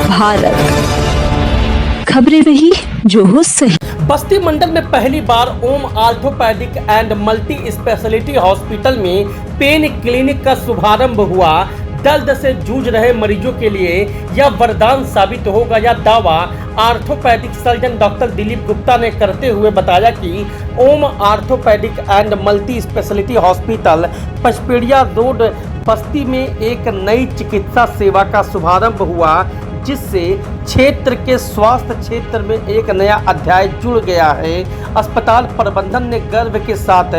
भारत, खबरें वही जो हो सही। बस्ती मंडल में पहली बार Om orthopaedic and multi speciality hospital में पेन क्लिनिक का शुभारंभ हुआ। दर्द से जूझ रहे मरीजों के लिए यह वरदान साबित होगा, यह दावा orthopaedic surgeon doctor Dilip Gupta ने करते हुए बताया कि Om orthopaedic and multi speciality hospital Pachpedia road Basti में एक नई चिकित्सा सेवा का शुभारंभ हुआ, जिससे क्षेत्र के स्वास्थ्य क्षेत्र में एक नया अध्याय जुड़ गया है। अस्पताल प्रबंधन ने गर्व के साथ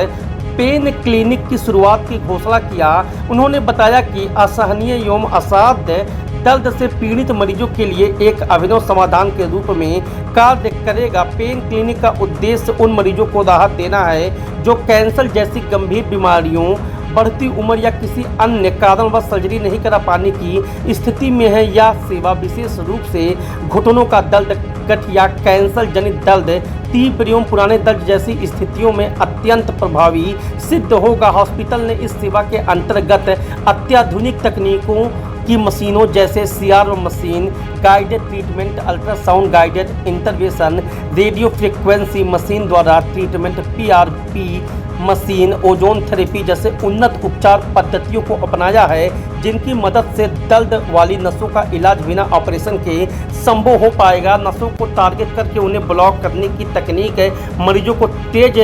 पेन क्लिनिक की शुरुआत की घोषणा किया। उन्होंने बताया कि असहनीय एवं असाध्य दर्द से पीड़ित मरीजों के लिए एक अभिनव समाधान के रूप में कार्य करेगा। पेन क्लिनिक का उद्देश्य उन मरीजों को राहत देना है जो कैंसर जैसी गंभीर बीमारियों, बढ़ती उम्र या किसी अन्य कारणवश सर्जरी नहीं करा पाने की स्थिति में है। यह सेवा विशेष रूप से घुटनों का दर्द, गठिया, कैंसर जनित दर्द, तीव्र एवं पुराने दर्द जैसी स्थितियों में अत्यंत प्रभावी सिद्ध होगा। हॉस्पिटल ने इस सेवा के अंतर्गत अत्याधुनिक तकनीकों की मशीनों जैसे CR machine, guided treatment, ultrasound guided intervention, radio frequency machine द्वारा treatment, PRP machine, ozone therapy जैसे उन्नत उपचार पद्धतियों को अपनाया है, जिनकी मदद से दर्द वाली नसों का इलाज बिना ऑपरेशन के संभव हो पाएगा। नसों को टारगेट करके उन्हें ब्लॉक करने की तकनीक मरीजों को तेज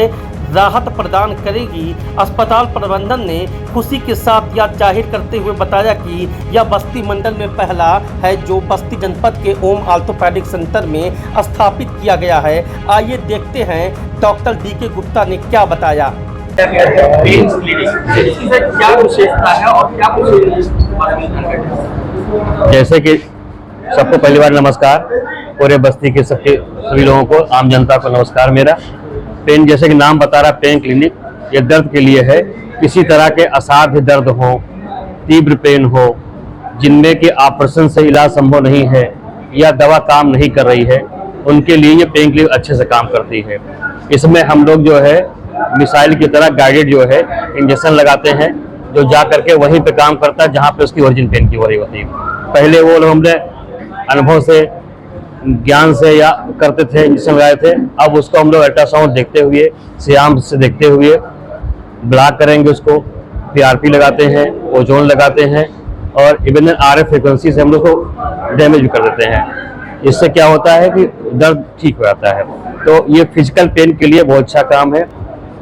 राहत प्रदान करेगी। अस्पताल प्रबंधन ने खुशी के साथ यह जाहिर करते हुए बताया कि यह बस्ती मंडल में पहला है जो बस्ती जनपद के ओम ऑर्थोपेडिक सेंटर में स्थापित किया गया है। आइए देखते हैं डॉक्टर DK गुप्ता ने क्या बताया। पेन क्लिनिक इससे क्या विशेषता है और क्या जैसे कि सबको पहली बार नमस्कार, पूरे बस्ती के सभी लोगों को, आम जनता को नमस्कार मेरा। पेन जैसे कि नाम बता रहा, पेन क्लिनिक ये दर्द के लिए है। किसी तरह के असाध्य दर्द हो, तीव्र पेन हो, जिनमें कि ऑपरेशन से इलाज संभव नहीं है या दवा काम नहीं कर रही है, उनके लिए ये पेन क्लिनिक अच्छे से काम करती है। इसमें हम लोग जो है मिसाइल की तरह गाइडेड जो है इंजेक्शन लगाते हैं, जो जा करके वहीं पे काम करता है जहाँ पे उसकी ओरिजिन पेन की हो रही होती है। पहले वो लोग हमने अनुभव से, ज्ञान से या करते थे, इंजेक्शन लगाए थे। अब उसको हम लोग अल्ट्रासाउंड देखते हुए, श्याम से देखते हुए ब्लॉक करेंगे, उसको PRP लगाते हैं, ओजोन लगाते हैं और इवन RF फ्रिक्वेंसी से हम लोग को डैमेज भी कर देते हैं। इससे क्या होता है कि दर्द ठीक हो जाता है। तो ये फिजिकल पेन के लिए बहुत अच्छा काम है।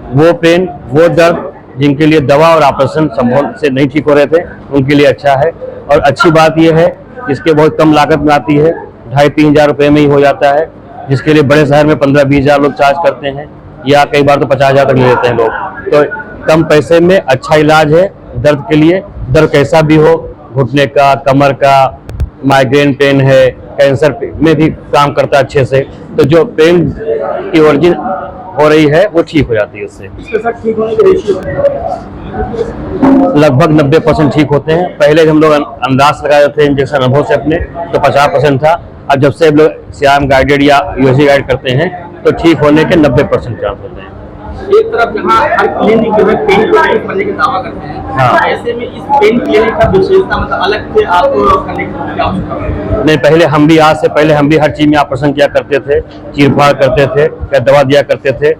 वो पेन, वो दर्द जिनके लिए दवा और ऑपरेशन संभव से नहीं ठीक हो रहे थे, उनके लिए अच्छा है। और अच्छी बात यह है इसके बहुत कम लागत में आती है, 2,500-3 हज़ार रुपये में ही हो जाता है, जिसके लिए बड़े शहर में 15-20 हज़ार लोग चार्ज करते हैं या कई बार तो 50 हज़ार तक ले लेते हैं लोग। तो कम पैसे में अच्छा इलाज है दर्द के लिए। दर्द कैसा भी हो, घुटने का, कमर का, माइग्रेन पेन है, कैंसर में भी काम करता है अच्छे से। तो जो पेन की ओरिजिन हो रही है वो ठीक हो जाती है उससे। इसके साथ ठीक होने के रेशियो लगभग 90% ठीक होते हैं। पहले हम लोग अंदाज लगाए थे इंजेक्शन अनुभव से अपने, तो 50% था। अब जब से हम लोग श्याम गाइडेड या USG गाइड करते हैं तो ठीक होने के 90% चांस होते हैं। एक तरफ जहाँ हर क्लिनिक जो है पेन क्लिनिक बनने का दावा करते हैं, हाँ। ऐसे में इस पेन क्लिनिक का विशेषता मतलब अलग से आपको करने की आवश्यकता है? नहीं, पहले हम भी, आज से पहले हम भी हर चीज में ऑपरेशन किया करते थे, चीरफाड़ करते थे या दवा दिया करते थे।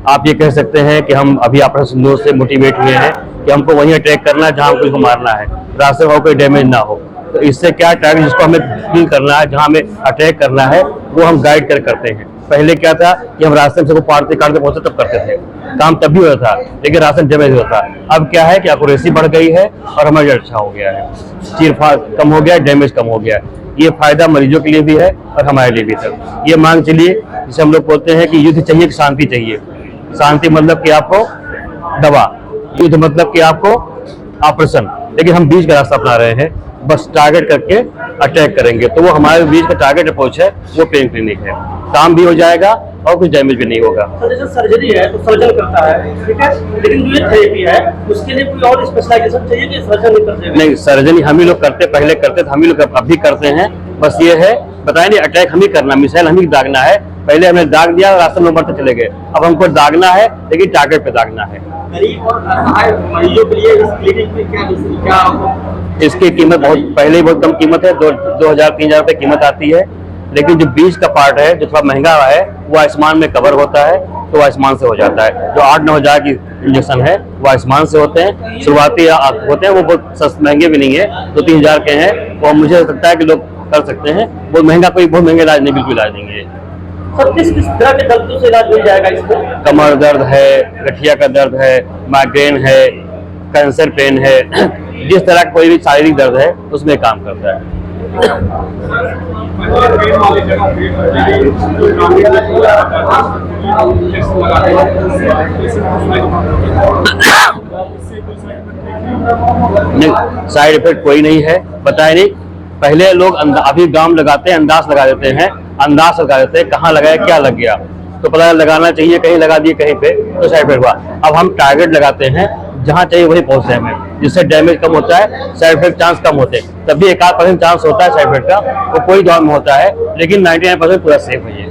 आप ये कह सकते हैं कि हम अभी ऑपरेशन सिंदूर से मोटिवेट हुए हैं कि हमको वहीं अटैक करना है जहाँ हमको मारना है, रास्ते में कोई डैमेज ना हो। तो इससे क्या टारगेट जिसको हमें किल करना है, जहाँ हमें अटैक करना है, वो हम गाइड कर करते हैं। पहले क्या था कि हम रास्ते में सबको पाड़ते काटते पहुंचते तब करते थे, काम तब भी होता था, लेकिन रास्ते में डैमेज होता। अब क्या है कि एक्यूरेसी बढ़ गई है और हमारा अच्छा हो गया है, चीरफाड़ कम हो गया, डैमेज कम हो गया है। ये फायदा मरीजों के लिए भी है और हमारे लिए भी है। ये मान चलिए जिसे हम लोग बोलते हैं कि युद्ध चाहिए कि शांति चाहिए। शांति मतलब कि आपको दवा, युद्ध मतलब कि आपको ऑपरेशन, लेकिन हम बीच का रास्ता अपना रहे हैं। बस टारगेट करके अटैक करेंगे, तो वो हमारे बीच का टारगेट अप्रोच है, वो पेन क्लिनिक है। काम भी हो जाएगा और कुछ डैमेज भी नहीं होगा। तो जैसे सर्जरी है तो सर्जन करता है, ठीक है, लेकिन जो ये थेरेपी है उसके लिए कोई और स्पेशलाइजेशन चाहिए कि सर्जन नहीं करते? नहीं, सर्जरी हम ही लोग करते, पहले करते थे, हम ही लोग अब भी करते हैं। बस ये है, बताएं नहीं, अटैक हम ही करना, मिसाइल हम ही दागना है, पहले हमने दाग दिया, रास्ता नंबर तक चले गए। अब हमको दागना है, लेकिन टारगेट पे दागना है। गरीब और असहाय मरीजों के लिए इस क्लिनिक में क्या इसकी कीमत बहुत बहुत कम कीमत है, 2,000-3,000 रुपये कीमत आती है। लेकिन जो बीच का पार्ट है, जो थोड़ा महंगा है, वो आयुष्मान में कवर होता है, तो आयुष्मान से हो जाता है। जो 8-9 हज़ार की इंजेक्शन है वो आयुष्मान से होते हैं, शुरुआती होते हैं, वो बहुत महंगे भी नहीं है, 2-3 हज़ार के हैं। वो मुझे लगता है कि लोग कर सकते हैं। बहुत महंगा, कोई बहुत महंगा इलाज नहीं, बिल्कुल इलाज नहीं है। सर किस तरह के दर्दों से इलाज मिल जाएगा इसमें? कमर दर्द है, गठिया का दर्द है, माइग्रेन है, कैंसर पेन है, जिस तरह का कोई भी शारीरिक दर्द है उसमें काम करता है। साइड इफेक्ट कोई नहीं है, बताए नहीं। पहले लोग अभी गाम लगाते हैं, अंदाज लगा देते हैं, अंदाज लगा देते हैं कहाँ लगाया, क्या लग गया, तो पता लगाना चाहिए, कहीं लगा दिए कहीं पे तो साइड इफेक्ट हुआ। अब हम टारगेट लगाते हैं, जहाँ चाहिए वही पहुंचते हैं हमें, जिससे डैमेज कम होता है, साइड इफेक्ट चांस कम होते हैं। तब भी 1-8% चांस होता है साइड इफेक्ट का, वो कोई दौर में होता है, लेकिन 99% पूरा सेफ है ये।